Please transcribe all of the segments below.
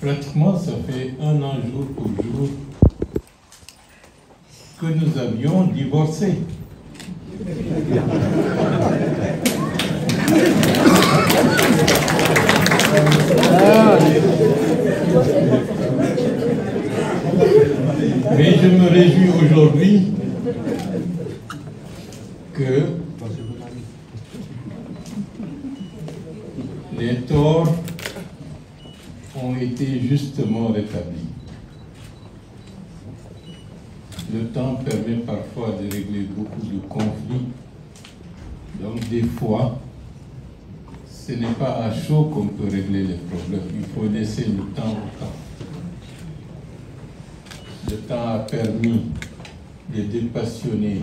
Pratiquement, ça fait 1 an jour pour jour que nous avions divorcé. Mais je me réjouis aujourd'hui que les torts ont été justement rétablis. Le temps permet parfois de régler beaucoup de conflits. Donc des fois, ce n'est pas à chaud qu'on peut régler les problèmes. Il faut laisser le temps au temps. Le temps a permis de dépassionner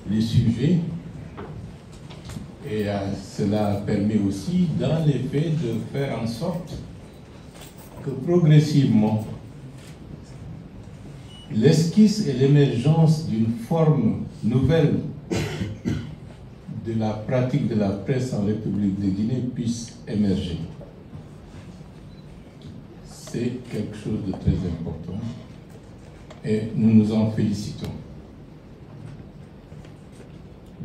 les sujets et cela a permis aussi, dans les faits, de faire en sorte que progressivement, l'esquisse et l'émergence d'une forme nouvelle de la pratique de la presse en République de Guinée puisse émerger. C'est quelque chose de très important et nous nous en félicitons.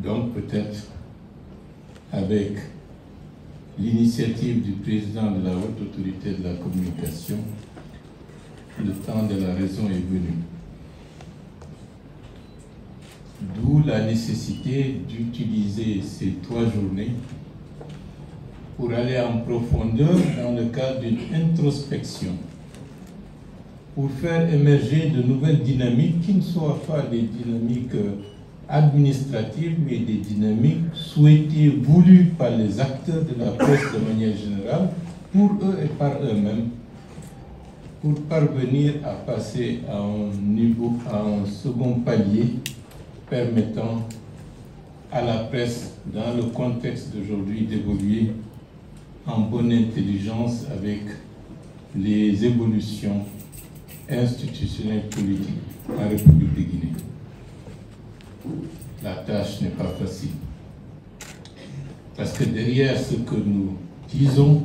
Donc peut-être avec l'initiative du président de la Haute Autorité de la Communication, le temps de la raison est venu. D'où la nécessité d'utiliser ces 3 journées pour aller en profondeur dans le cadre d'une introspection, pour faire émerger de nouvelles dynamiques qui ne soient pas des dynamiques administratives, mais des dynamiques souhaitées, voulues par les acteurs de la presse de manière générale, pour eux et par eux-mêmes, pour parvenir à passer à un second palier permettant à la presse, dans le contexte d'aujourd'hui, d'évoluer en bonne intelligence avec les évolutions institutionnelles politiques en République de Guinée. La tâche n'est pas facile. Parce que derrière ce que nous disons,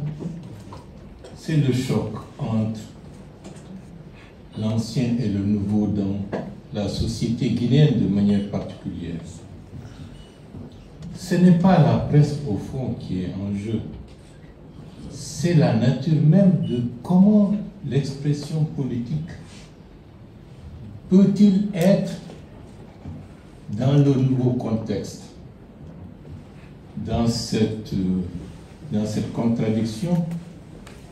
c'est le choc entre l'ancien et le nouveau dans la société guinéenne de manière particulière. Ce n'est pas la presse au fond qui est en jeu. C'est la nature même de comment l'expression politique peut-il être dans le nouveau contexte, dans cette contradiction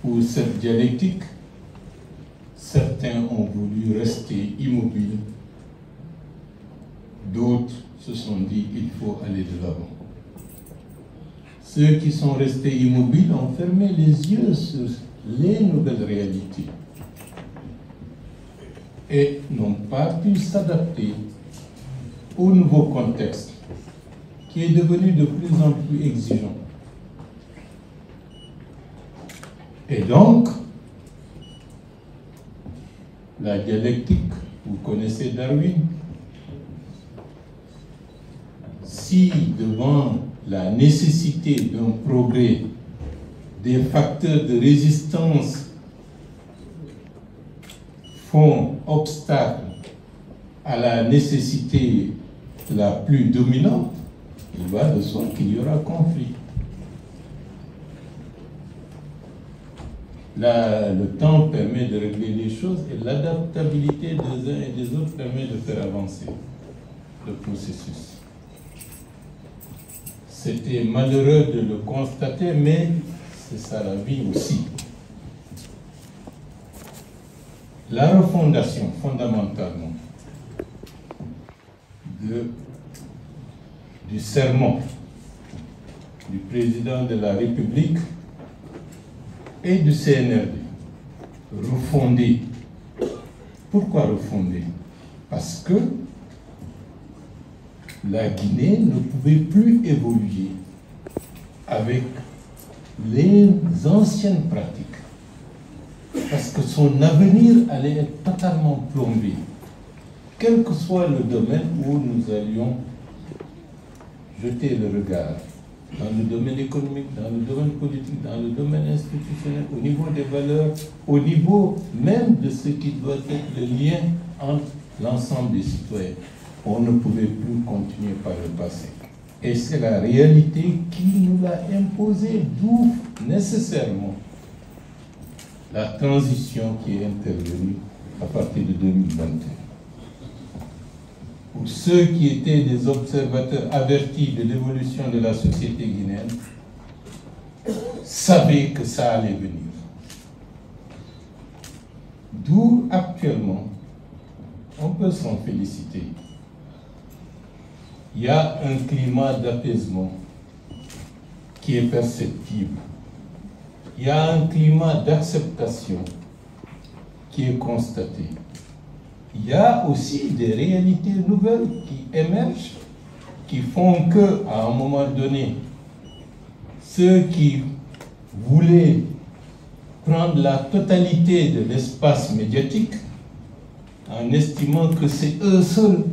ou cette dialectique. Certains ont voulu rester immobiles, d'autres se sont dit il faut aller de l'avant. Ceux qui sont restés immobiles ont fermé les yeux sur les nouvelles réalités et n'ont pas pu s'adapter au nouveau contexte qui est devenu de plus en plus exigeant. Et donc, la dialectique, vous connaissez Darwin, si devant la nécessité d'un progrès, des facteurs de résistance font obstacle à la nécessité la plus dominante, il va de soi qu'il y aura conflit. Là, le temps permet de régler les choses et l'adaptabilité des uns et des autres permet de faire avancer le processus. C'était malheureux de le constater, mais c'est ça la vie aussi. La refondation, fondamentalement, du serment du président de la République et du CNRD, refonder. Pourquoi refonder? Parce que la Guinée ne pouvait plus évoluer avec les anciennes pratiques, parce que son avenir allait être totalement plombé, quel que soit le domaine où nous allions jeter le regard. dans le domaine économique, dans le domaine politique, dans le domaine institutionnel, au niveau des valeurs, au niveau même de ce qui doit être le lien entre l'ensemble des citoyens. On ne pouvait plus continuer par le passé. Et c'est la réalité qui nous l'a imposé, d'où nécessairement la transition qui est intervenue à partir de 2021. Pour ceux qui étaient des observateurs avertis de l'évolution de la société guinéenne, savaient que ça allait venir. D'où actuellement, on peut s'en féliciter. Il y a un climat d'apaisement qui est perceptible. Il y a un climat d'acceptation qui est constaté. Il y a aussi des réalités nouvelles qui émergent, qui font qu'à un moment donné, ceux qui voulaient prendre la totalité de l'espace médiatique, en estimant que c'est eux seuls,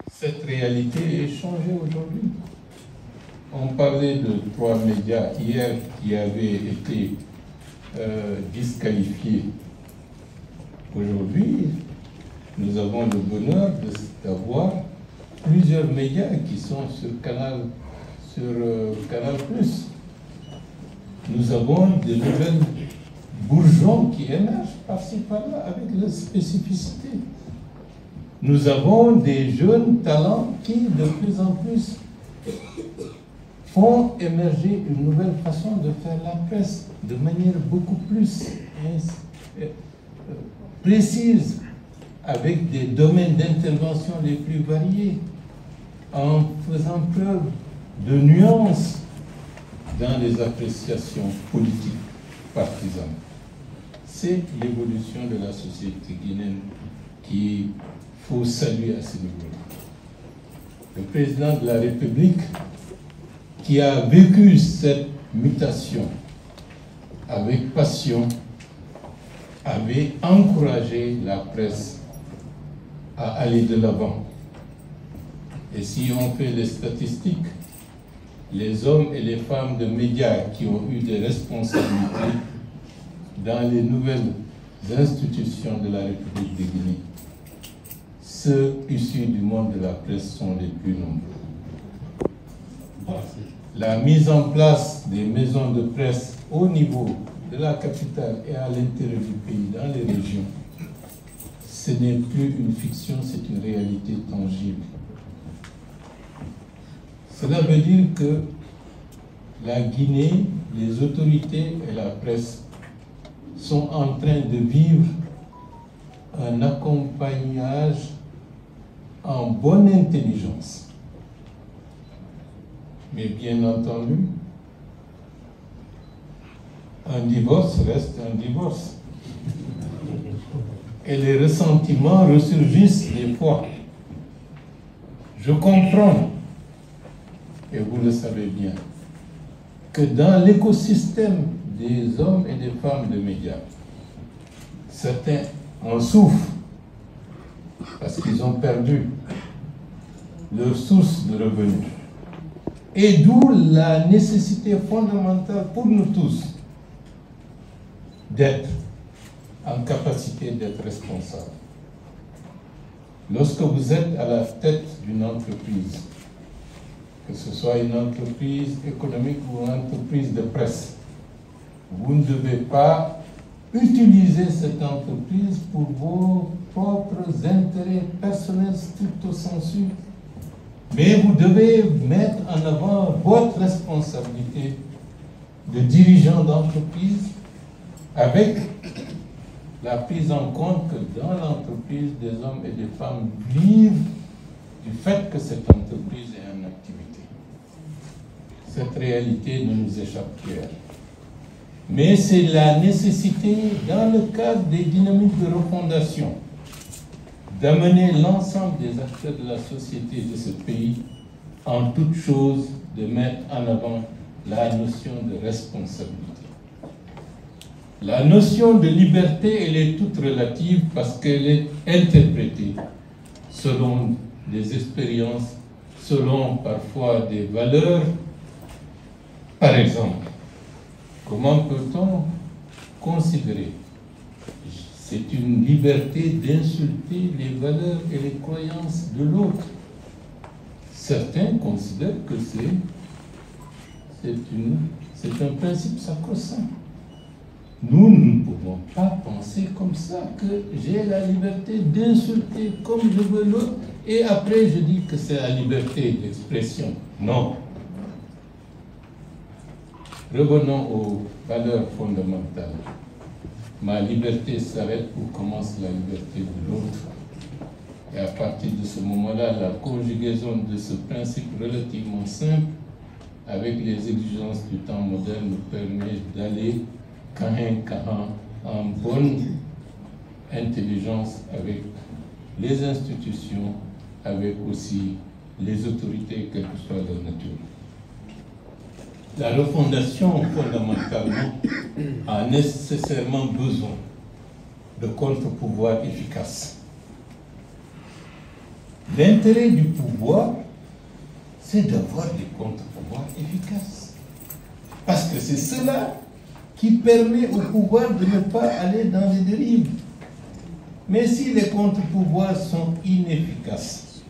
cette réalité est changée aujourd'hui. On parlait de 3 médias hier qui avaient été disqualifiés. Aujourd'hui, nous avons le bonheur d'avoir plusieurs médias qui sont sur Canal+. Nous avons de nouvelles bourgeons qui émergent par-ci par-là avec leurs spécificités. Nous avons des jeunes talents qui, de plus en plus, font émerger une nouvelle façon de faire la presse de manière beaucoup plus précise, avec des domaines d'intervention les plus variés, en faisant preuve de nuances dans les appréciations politiques partisanes. C'est l'évolution de la société guinéenne qu'il faut saluer à ce niveau-là. Le président de la République, qui a vécu cette mutation avec passion, avait encouragé la presse à aller de l'avant. Et si on fait les statistiques, les hommes et les femmes de médias qui ont eu des responsabilités dans les nouvelles institutions de la République de Guinée, ceux issus du monde de la presse sont les plus nombreux. La mise en place des maisons de presse au niveau de la capitale et à l'intérieur du pays, dans les régions, ce n'est plus une fiction, c'est une réalité tangible. Cela veut dire que la Guinée, les autorités et la presse sont en train de vivre un accompagnage en bonne intelligence. Mais bien entendu, un divorce reste un divorce. Et les ressentiments ressurgissent des fois. Je comprends, et vous le savez bien, que dans l'écosystème des hommes et des femmes de médias, certains en souffrent parce qu'ils ont perdu leur source de revenus. Et d'où la nécessité fondamentale pour nous tous d'être en capacité d'être responsable. Lorsque vous êtes à la tête d'une entreprise, que ce soit une entreprise économique ou une entreprise de presse, vous ne devez pas utiliser cette entreprise pour vos propres intérêts personnels stricto sensu, mais vous devez mettre en avant votre responsabilité de dirigeant d'entreprise avec la prise en compte que dans l'entreprise, des hommes et des femmes vivent du fait que cette entreprise est en activité. Cette réalité ne nous échappe guère. Mais c'est la nécessité, dans le cadre des dynamiques de refondation, d'amener l'ensemble des acteurs de la société de ce pays, en toute chose, de mettre en avant la notion de responsabilité. La notion de liberté, elle est toute relative parce qu'elle est interprétée selon des expériences, selon parfois des valeurs. Par exemple, comment peut-on considérer, c'est une liberté d'insulter les valeurs et les croyances de l'autre. Certains considèrent que c'est un principe sacro-saint. Nous ne pouvons pas penser comme ça, que j'ai la liberté d'insulter comme je veux l'autre, et après je dis que c'est la liberté d'expression. Non. Revenons aux valeurs fondamentales. Ma liberté s'arrête où commence la liberté de l'autre. Et à partir de ce moment-là, la conjugaison de ce principe relativement simple avec les exigences du temps moderne nous permet d'aller en bonne intelligence avec les institutions, avec aussi les autorités, quelle que soit leur nature. La refondation, fondamentalement, a nécessairement besoin de contre-pouvoirs efficaces. L'intérêt du pouvoir, c'est d'avoir des contre-pouvoirs efficaces. Parce que c'est cela qui permet au pouvoir de ne pas aller dans les dérives. Mais si les contre-pouvoirs sont inefficaces,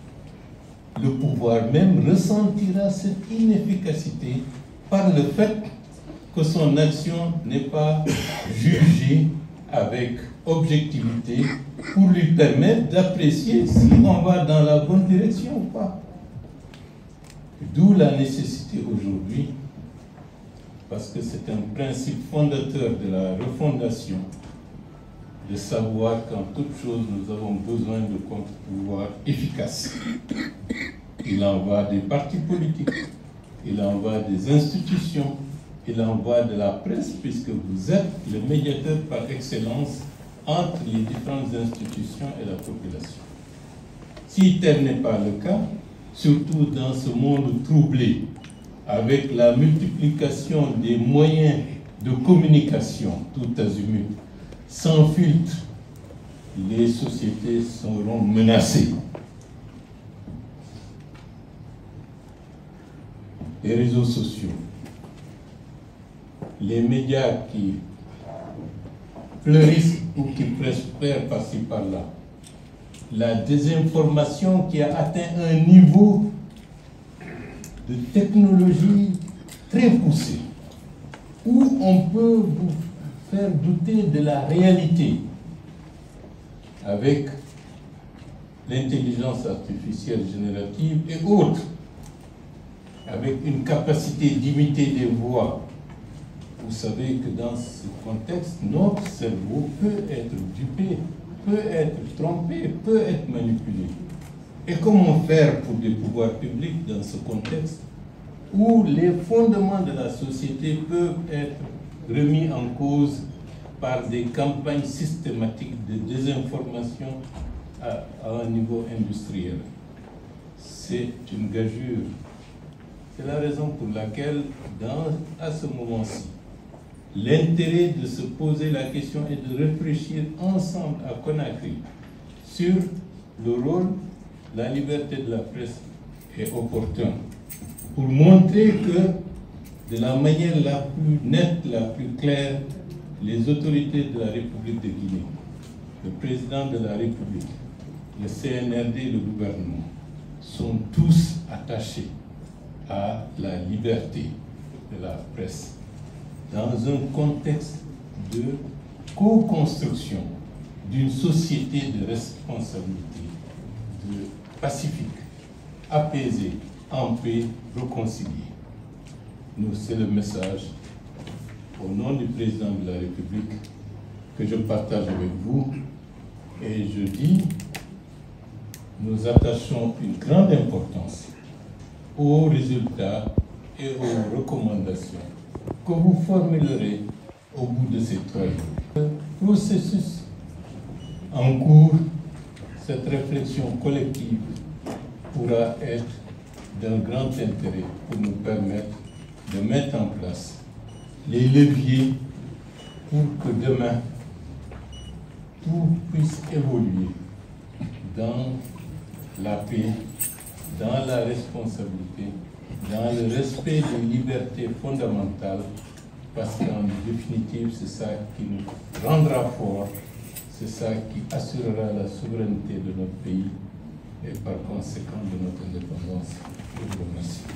le pouvoir même ressentira cette inefficacité par le fait que son action n'est pas jugée avec objectivité pour lui permettre d'apprécier si on va dans la bonne direction ou pas. D'où la nécessité aujourd'hui, parce que c'est un principe fondateur de la refondation, de savoir qu'en toute chose, nous avons besoin de contre-pouvoirs efficaces. Il en va des partis politiques, il en va des institutions, il en va de la presse, puisque vous êtes le médiateur par excellence entre les différentes institutions et la population. Si tel n'est pas le cas, surtout dans ce monde troublé, avec la multiplication des moyens de communication tout azimut, sans filtre, les sociétés seront menacées. Les réseaux sociaux, les médias qui fleurissent ou qui prospèrent par-ci par-là, la désinformation qui a atteint un niveau de technologie très poussé, où on peut vous faire douter de la réalité avec l'intelligence artificielle générative et autres, avec une capacité d'imiter des voix. Vous savez que dans ce contexte, notre cerveau peut être dupé, peut être trompé, peut être manipulé. Et comment faire pour des pouvoirs publics dans ce contexte où les fondements de la société peuvent être remis en cause par des campagnes systématiques de désinformation à un niveau industriel? C'est une gageure. C'est la raison pour laquelle, à ce moment-ci, l'intérêt de se poser la question et de réfléchir ensemble à Conakry sur le rôle, la liberté de la presse est opportun pour montrer que de la manière la plus nette, la plus claire, les autorités de la République de Guinée, le président de la République, le CNRD, le gouvernement, sont tous attachés à la liberté de la presse dans un contexte de co-construction d'une société de responsabilité, de pacifique, apaisée, en paix, réconciliée. Nous, c'est le message au nom du président de la République que je partage avec vous, et je dis, nous attachons une grande importance aux résultats et aux recommandations que vous formulerez au bout de ces 3 jours. Le processus en cours, cette réflexion collective pourra être d'un grand intérêt pour nous permettre de mettre en place les leviers pour que demain tout puisse évoluer dans la paix, dans la responsabilité, dans le respect des libertés fondamentales, parce qu'en définitive, c'est ça qui nous rendra forts, c'est ça qui assurera la souveraineté de notre pays et par conséquent de notre indépendance. Je vous remercie.